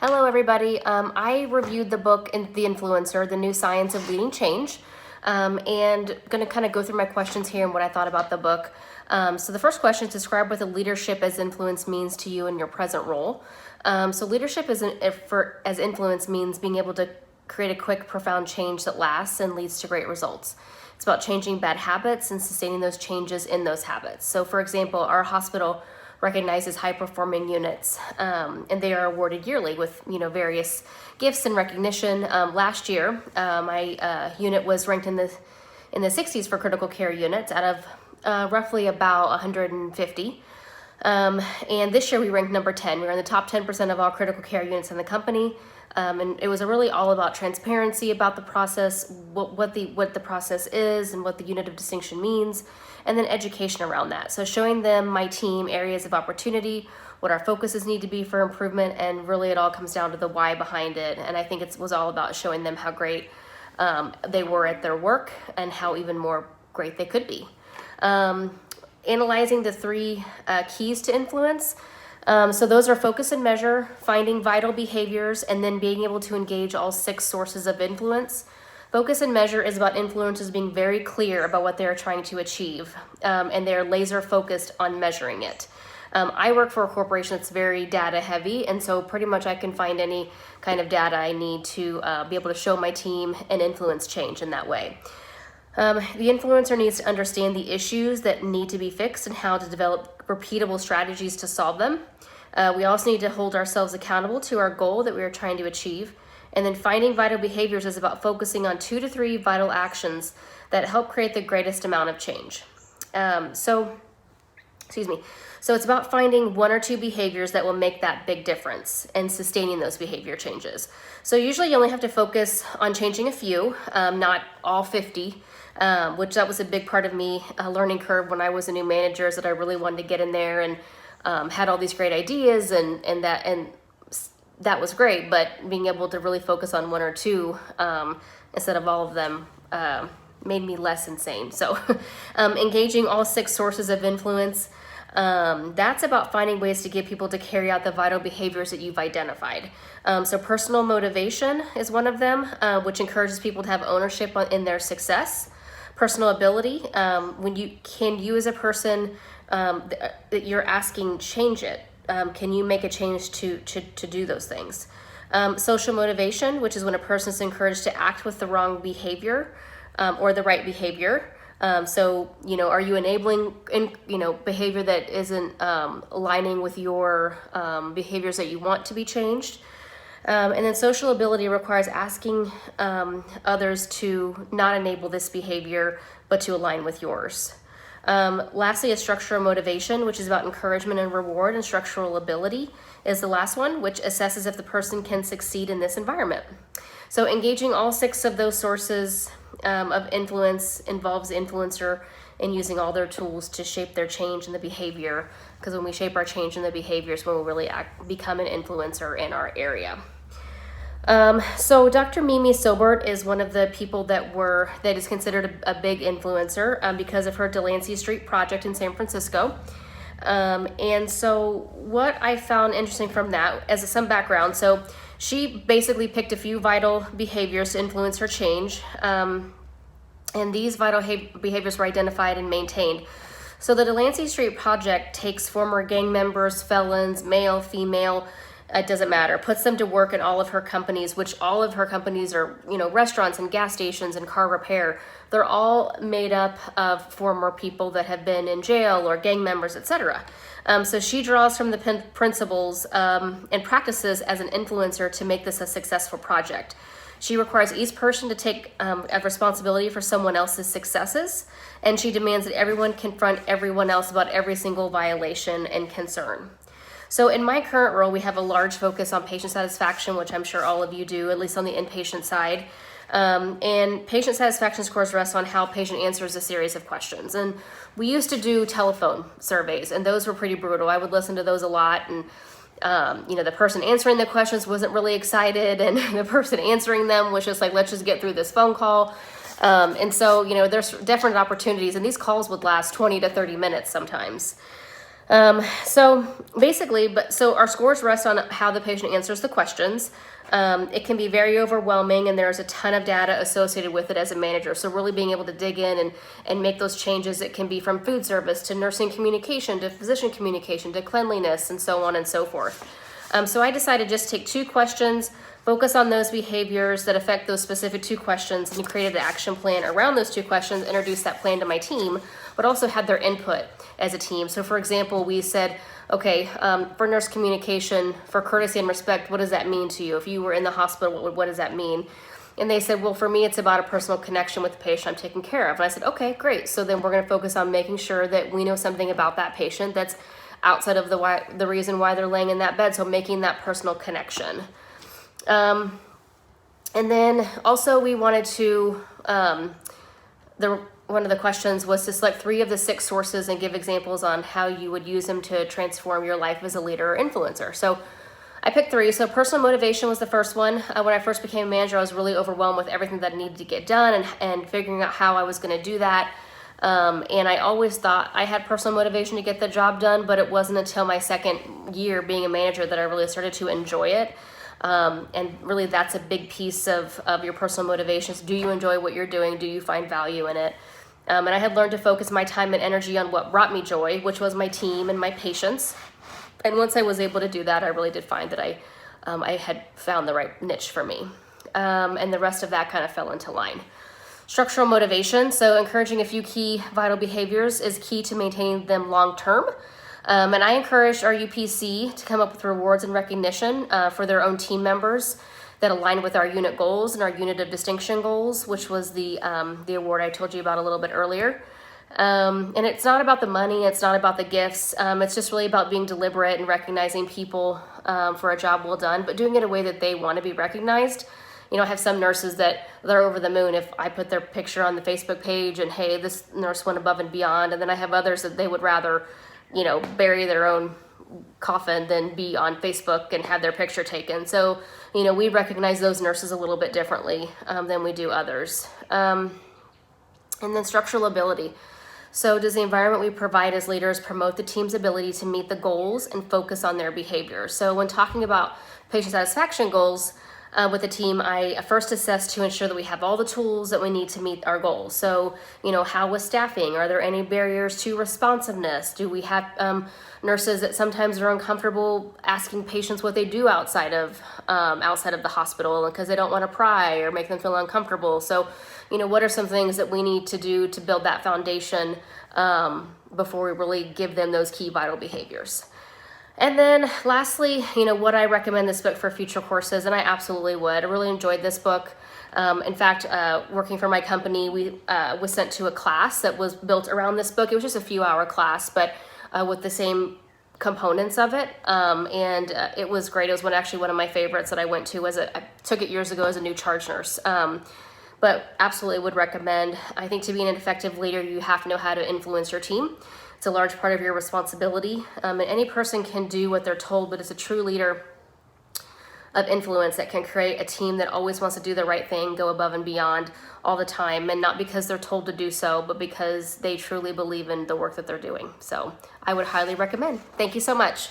Hello, everybody. I reviewed the book The Influencer, The New Science of Leading Change, and going to kind of go through my questions here and what I thought about the book. So the first question is, describe what the leadership as influence means to you in your present role. So leadership as influence means being able to create a quick, profound change that lasts and leads to great results. It's about changing bad habits and sustaining those changes in those habits. So for example, our hospital recognizes high-performing units, and they are awarded yearly with various gifts and recognition. Last year, my unit was ranked in the 60s for critical care units out of roughly about 150. And this year we ranked number 10. We were in the top 10% of all critical care units in the company. And it was really all about transparency about the process, what the process is and what the unit of distinction means, and then education around that. So showing them, my team, areas of opportunity, what our focuses need to be for improvement, and really it all comes down to the why behind it. And I think it was all about showing them how great they were at their work and how even more great they could be. Analyzing the three keys to influence. So those are focus and measure, finding vital behaviors, and then being able to engage all 6 sources of influence. Focus and measure is about influencers being very clear about what they're trying to achieve, and they're laser focused on measuring it. I work for a corporation that's very data heavy, and so pretty much I can find any kind of data I need to be able to show my team and influence change in that way. The influencer needs to understand the issues that need to be fixed and how to develop repeatable strategies to solve them. We also need to hold ourselves accountable to our goal that we are trying to achieve. And then finding vital behaviors is about focusing on 2 to 3 vital actions that help create the greatest amount of change. So it's about finding 1 or 2 behaviors that will make that big difference and sustaining those behavior changes. So usually you only have to focus on changing a few, not all 50, which that was a big part of me, a learning curve when I was a new manager, is that I really wanted to get in there and had all these great ideas and that was great, but being able to really focus on 1 or 2 instead of all of them made me less insane. So engaging all 6 sources of influence, that's about finding ways to get people to carry out the vital behaviors that you've identified. So personal motivation is one of them, which encourages people to have ownership in their success. Personal ability, when you as a person that you're asking change it, can you make a change to do those things? Social motivation, which is when a person is encouraged to act with the wrong behavior or the right behavior. So, are you enabling behavior that isn't aligning with your behaviors that you want to be changed? And then social ability requires asking others to not enable this behavior, but to align with yours. Lastly, is structural motivation, which is about encouragement and reward, and structural ability is the last one, which assesses if the person can succeed in this environment. So engaging all 6 of those sources of influence involves the influencer in using all their tools to shape their change in the behavior, because when we shape our change in the behaviors, when we really become an influencer in our area. So Dr. Mimi Sobert is one of the people that is considered a big influencer because of her Delancey Street project in San Francisco. And so what I found interesting from that, as some background, so she basically picked a few vital behaviors to influence her change. And these vital behaviors were identified and maintained. So the Delancey Street project takes former gang members, felons, male, female, it doesn't matter, puts them to work in all of her companies, which all of her companies are, restaurants and gas stations and car repair. They're all made up of former people that have been in jail or gang members, etc. So she draws from the principles and practices as an influencer to make this a successful project. She requires each person to take a responsibility for someone else's successes, and she demands that everyone confront everyone else about every single violation and concern. So in my current role, we have a large focus on patient satisfaction, which I'm sure all of you do, at least on the inpatient side. And patient satisfaction scores rest on how patient answers a series of questions. And we used to do telephone surveys, and those were pretty brutal. I would listen to those a lot, and the person answering the questions wasn't really excited, and the person answering them was just like, let's just get through this phone call. And so, there's different opportunities, and these calls would last 20 to 30 minutes sometimes. So basically, so our scores rest on how the patient answers the questions. It can be very overwhelming, and there's a ton of data associated with it as a manager. So really being able to dig in and make those changes, it can be from food service to nursing communication to physician communication to cleanliness and so on and so forth. So I decided just to take 2 questions, focus on those behaviors that affect those specific 2 questions, and created the action plan around those 2 questions, introduced that plan to my team, but also had their input as a team. So for example, we said, okay, for nurse communication, for courtesy and respect, what does that mean to you? If you were in the hospital, what does that mean? And they said, well, for me, it's about a personal connection with the patient I'm taking care of. And I said, okay, great. So then we're going to focus on making sure that we know something about that patient that's outside of the reason why they're laying in that bed. So making that personal connection. And then also we wanted to, one of the questions was to select 3 of the 6 sources and give examples on how you would use them to transform your life as a leader or influencer. So I picked 3. So personal motivation was the first one. When I first became a manager, I was really overwhelmed with everything that needed to get done and figuring out how I was going to do that. And I always thought I had personal motivation to get the job done, but it wasn't until my 2nd year being a manager that I really started to enjoy it. And really that's a big piece of your personal motivations. Do you enjoy what you're doing? Do you find value in it? And I had learned to focus my time and energy on what brought me joy, which was my team and my patients. And once I was able to do that, I really did find that I had found the right niche for me. And the rest of that kind of fell into line. Structural motivation, so encouraging a few key vital behaviors is key to maintaining them long term. And I encouraged our UPC to come up with rewards and recognition for their own team members that align with our unit goals and our unit of distinction goals, which was the award I told you about a little bit earlier. And it's not about the money, it's not about the gifts, it's just really about being deliberate and recognizing people for a job well done, but doing it in a way that they want to be recognized. You know, I have some nurses that they're over the moon if I put their picture on the Facebook page and, hey, this nurse went above and beyond. And then I have others that they would rather, you know, bury their own coffin than be on Facebook and have their picture taken. So, you know, we recognize those nurses a little bit differently than we do others. And then structural ability. So does the environment we provide as leaders promote the team's ability to meet the goals and focus on their behavior? So when talking about patient satisfaction goals, with the team, I first assess to ensure that we have all the tools that we need to meet our goals. So, you know, how was staffing? Are there any barriers to responsiveness? Do we have nurses that sometimes are uncomfortable asking patients what they do outside of the hospital because they don't want to pry or make them feel uncomfortable? So, you know, what are some things that we need to do to build that foundation before we really give them those key vital behaviors? And then lastly, you know, would I recommend this book for future courses? And I absolutely would. I really enjoyed this book. In fact, working for my company, we was sent to a class that was built around this book. It was just a few-hour class, but with the same components of it. And it was great. It was one of my favorites that I went to. I took it years ago as a new charge nurse. But absolutely would recommend. I think to be an effective leader, you have to know how to influence your team. It's a large part of your responsibility. And any person can do what they're told, but it's a true leader of influence that can create a team that always wants to do the right thing, go above and beyond all the time, and not because they're told to do so, but because they truly believe in the work that they're doing. So I would highly recommend. Thank you so much.